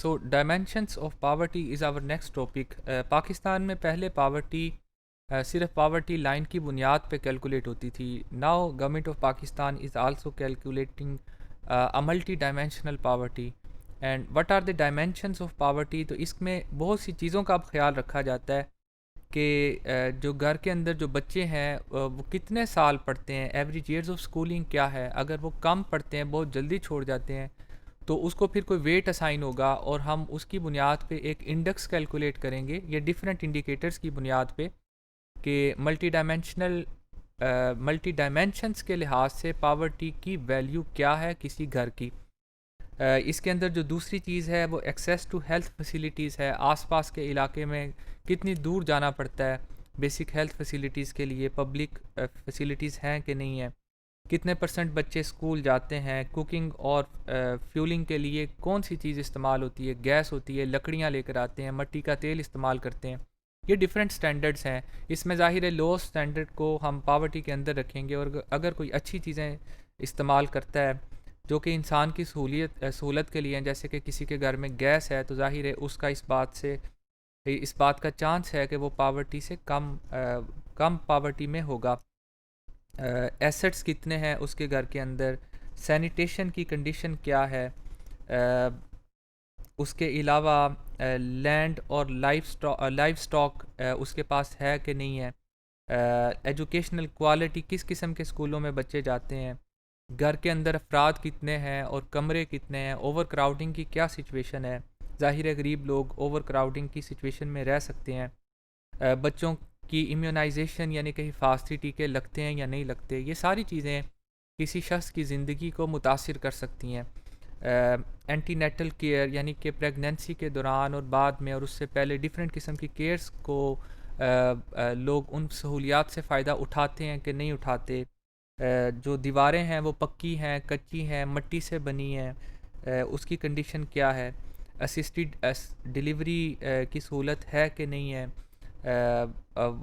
So dimensions of poverty is our next topic. Pakistan में पहले poverty सिर्फ पावर्टी लाइन की बुनियाद पे कैलकुलेट होती थी। Now government of Pakistan is also calculating a multi dimensional poverty. And what are the dimensions of poverty? तो इसमें बहुत सी चीज़ों का अब ख्याल रखा जाता है कि जो घर के अंदर जो बच्चे हैं वो कितने साल पढ़ते हैं, एवरेज ईयर्स ऑफ स्कूलिंग क्या है। अगर वो कम पढ़ते हैं, बहुत जल्दी छोड़ जाते हैं, तो उसको फिर कोई वेट असाइन होगा और हम उसकी बुनियाद पे एक इंडेक्स कैलकुलेट करेंगे, ये डिफरेंट इंडिकेटर्स की बुनियाद पे, कि मल्टी डायमेंशंस के लिहाज से पावर्टी की वैल्यू क्या है किसी घर की। इसके अंदर जो दूसरी चीज़ है वो एक्सेस टू हेल्थ फैसिलिटीज़ है। आसपास के इलाके में कितनी दूर जाना पड़ता है बेसिक हेल्थ फैसिलिटीज़ के लिए, पब्लिक फैसिलिटीज़ हैं कि नहीं है, कितने परसेंट बच्चे स्कूल जाते हैं, कुकिंग और फ्यूलिंग के लिए कौन सी चीज़ इस्तेमाल होती है, गैस होती है, लकड़ियाँ लेकर आते हैं, मिट्टी का तेल इस्तेमाल करते हैं। ये डिफरेंट स्टैंडर्ड्स हैं। इसमें ज़ाहिर है लो स्टैंडर्ड को हम पावर्टी के अंदर रखेंगे, और अगर कोई अच्छी चीज़ें इस्तेमाल करता है जो कि इंसान की सहूलत के लिए हैं, जैसे कि किसी के घर में गैस है, तो ज़ाहिर है उसका इस बात का चांस है कि वो पावर्टी से कम पावर्टी में होगा। एसेट्स कितने हैं उसके घर के अंदर, सैनिटेशन की कंडीशन क्या है, उसके अलावा लैंड और लाइफ स्टॉक उसके पास है कि नहीं है, एजुकेशनल क्वालिटी, किस किस्म के स्कूलों में बच्चे जाते हैं, घर के अंदर अफराद कितने हैं और कमरे कितने हैं, ओवर क्राउडिंग की क्या सिचुएशन है। ज़ाहिर है गरीब लोग ओवर क्राउडिंग की सिचुएशन में रह सकते हैं। बच्चों की इम्यूनाइजेशन यानी कि हिफाजती टीके लगते हैं या नहीं लगते, ये सारी चीज़ें किसी शख्स की ज़िंदगी को मुतासिर कर सकती हैं। एंटीनेटल केयर यानी कि प्रेगनेंसी के दौरान और बाद में और उससे पहले डिफरेंट किस्म की केयर्स को लोग उन सहूलियात से फ़ायदा उठाते हैं कि नहीं उठाते। जो दीवारें हैं वो पक्की हैं, कच्ची हैं, मिट्टी से बनी हैं, उसकी कंडीशन क्या है, असिस्टेड डिलीवरी की सहूलत है कि नहीं है,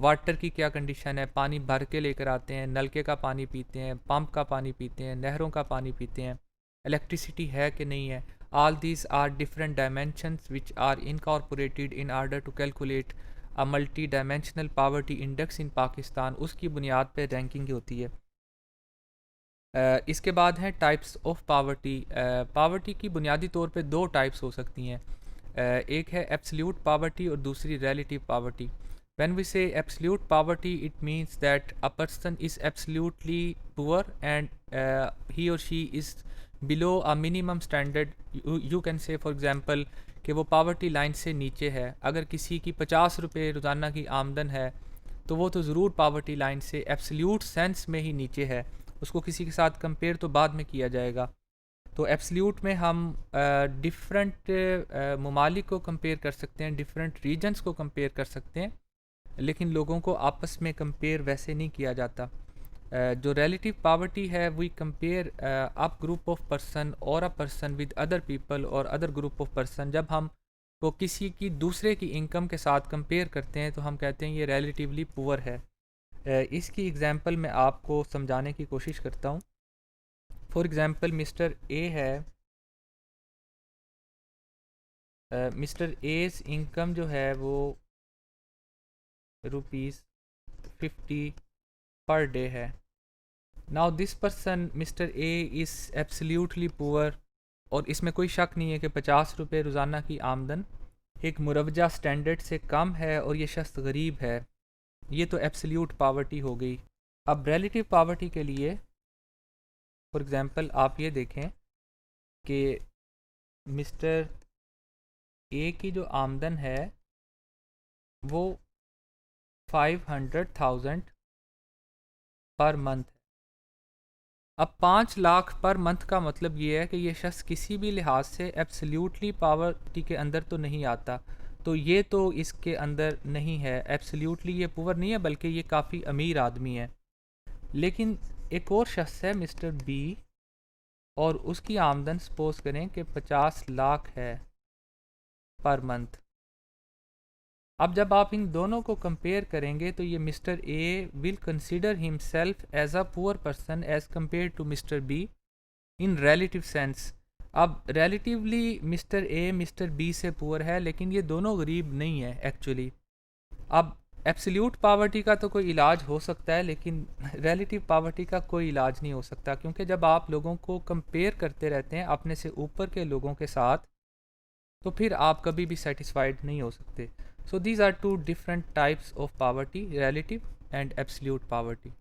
वाटर की क्या कंडीशन है, पानी भर के लेकर आते हैं, नलके का पानी पीते हैं, पंप का पानी पीते हैं, नहरों का पानी पीते हैं, इलेक्ट्रिसिटी है कि नहीं है। All these are different dimensions which are incorporated in order to calculate a multi dimensional poverty index in Pakistan. उसकी बुनियाद पर रैंकिंग होती है। इसके बाद हैं टाइप्स ऑफ पावर्टी। पावर्टी की बुनियादी तौर पे दो टाइप्स हो सकती हैं। एक है एब्सोल्यूट पावर्टी और दूसरी relative poverty. When we say absolute poverty, it means that a person is absolutely poor and he or she is below a minimum standard. You can say for example कि वो poverty line से नीचे है। अगर किसी की 50 रुपये रोज़ाना की आमदन है तो वो तो ज़रूर पावर्टी लाइन से एब्सोल्यूट सेंस में ही नीचे है। उसको किसी के साथ कंपेयर तो बाद में किया जाएगा। तो एब्सोल्यूट में हम डिफरेंट ममालिक को कंपेयर कर सकते हैं, डिफरेंट रीजन्स को कंपेयर कर सकते हैं, लेकिन लोगों को आपस में कंपेयर वैसे नहीं किया जाता। जो रिलेटिव पावर्टी है we compare up group of person or a person with other people or other group of person. जब हम को किसी की दूसरे की इनकम के साथ कंपेयर करते हैं तो हम कहते हैं ये रिलेटिवली पुअर है। इसकी एग्ज़ाम्पल मैं आपको समझाने की कोशिश करता हूँ। फॉर एग्ज़ाम्पल मिस्टर ए है, मिस्टर एज़ इनकम जो है वो ₹50 पर डे है। Now this person mister A is absolutely poor, और इसमें कोई शक नहीं है कि 50 रुपये रोज़ाना की आमदन एक मुरवजा स्टैंडर्ड से कम है और ये शख्स गरीब है। ये तो एब्सोल्यूट पावर्टी हो गई। अब रिलेटिव पावर्टी के लिए फॉर एग्ज़ाम्पल आप ये देखें कि मिस्टर ए की जो आमदन है वो 500,000 पर मंथ है। अब 5 लाख पर मंथ का मतलब ये है कि ये शख्स किसी भी लिहाज से एब्सोल्यूटली पावर्टी के अंदर तो नहीं आता। तो ये तो इसके अंदर नहीं है, एब्सोल्यूटली ये पुअर नहीं है, बल्कि ये काफ़ी अमीर आदमी है। लेकिन एक और शख्स है मिस्टर बी, और उसकी आमदन सपोज करें कि 50 लाख है पर मंथ। अब जब आप इन दोनों को कंपेयर करेंगे तो ये Mister A will consider himself as a poor person as compared to Mister B in relative sense. अब relatively Mister A Mister B से पुअर है, लेकिन ये दोनों गरीब नहीं है एक्चुअली। अब एब्सोल्यूट पावर्टी का तो कोई इलाज हो सकता है, लेकिन रिलेटिव पावर्टी का कोई इलाज नहीं हो सकता, क्योंकि जब आप लोगों को कंपेयर करते रहते हैं अपने से ऊपर के लोगों के साथ, तो फिर आप कभी भी सेटिस्फाइड नहीं हो सकते। So these are two different types of poverty, relative and absolute poverty.